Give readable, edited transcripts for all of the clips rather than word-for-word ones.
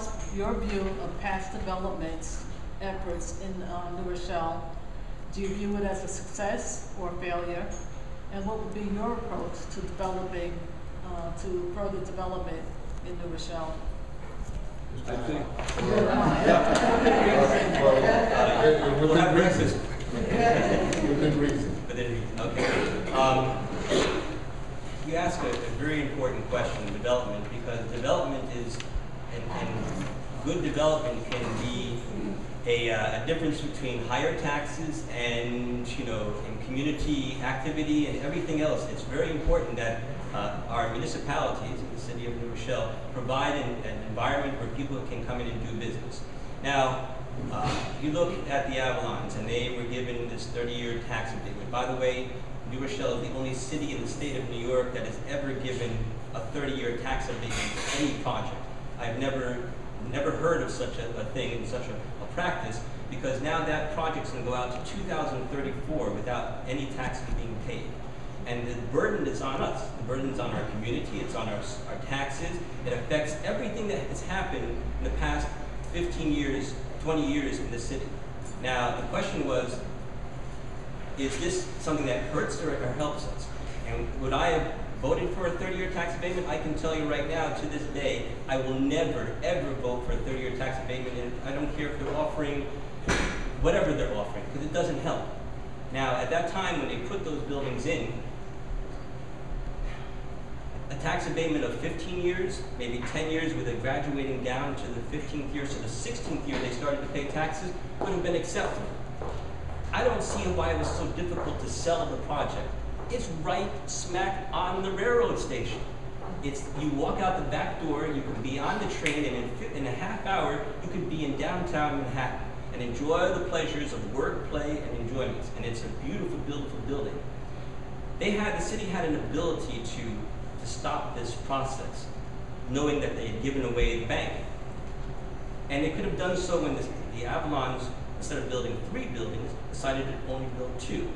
us your view of past developments efforts in New Rochelle. Do you view it as a success or failure? And what would be your approach to developing, to further development in New Rochelle? I think. Within reason. Within reason. Within reason. Okay. You ask a very important question, development, because development is, and good development can be a difference between higher taxes and, and community activity and everything else. It's very important that our municipalities in the city of New Rochelle provide an environment where people can come in and do business. Now, you look at the Avalons, and they were given this 30-year tax abatement. By the way, New Rochelle is the only city in the state of New York that has ever given a 30-year tax abatement to any project. I've never heard of such a thing and such a practice, because now that project's going to go out to 2034 without any taxes being paid. And the burden is on us. The burden is on our community. It's on our taxes. It affects everything that has happened in the past 15 years, 20 years in the city. Now, the question was, is this something that hurts or helps us? And would I have voted for a 30-year tax abatement? I can tell you right now, to this day, I will never, ever vote for a 30-year tax abatement, and I don't care if they're offering whatever they're offering, because it doesn't help. Now, at that time, when they put those buildings in, a tax abatement of 15 years, maybe 10 years, with it graduating down to the 15th year, so the 16th year they started to pay taxes, would have been acceptable. I don't see why it was so difficult to sell the project. It's right smack on the railroad station. You walk out the back door, you can be on the train, and in a half hour, you can be in downtown Manhattan and enjoy the pleasures of work, play, and enjoyment. And it's a beautiful, beautiful building. The city had an ability to stop this process, knowing that they had given away the bank. And they could have done so when the Avalons, instead of building 3 buildings, decided to only build 2.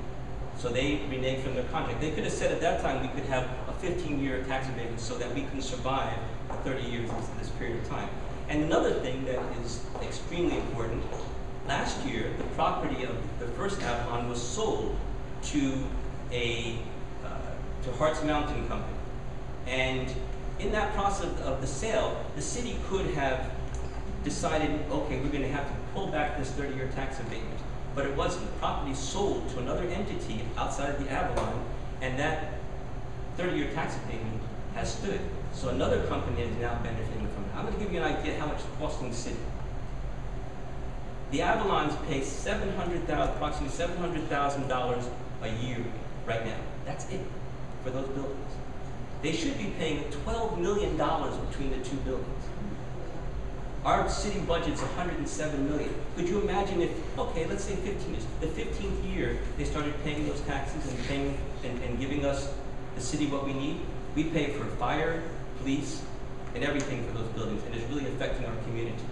So they reneged from their contract. They could have said at that time we could have a 15-year tax abatement so that we can survive the 30 years into this period of time. And another thing that is extremely important, last year the property of the first Avalon was sold to Hart's Mountain Company. And in that process of the sale, the city could have decided, okay, we're going to have to pull back this 30-year tax abatement. But it wasn't. The property sold to another entity outside of the Avalon, and that 30-year tax abatement has stood. So another company is now benefiting from it. I'm going to give you an idea how much it's costing the city. The Avalons pay approximately $700,000 a year right now. That's it for those buildings. They should be paying $12 million between the 2 buildings. Our city budget's $107 million. Could you imagine if, okay, let's say 15 years, the 15th year they started paying those taxes and giving us, the city, what we need? We pay for fire, police, and everything for those buildings, and it's really affecting our community.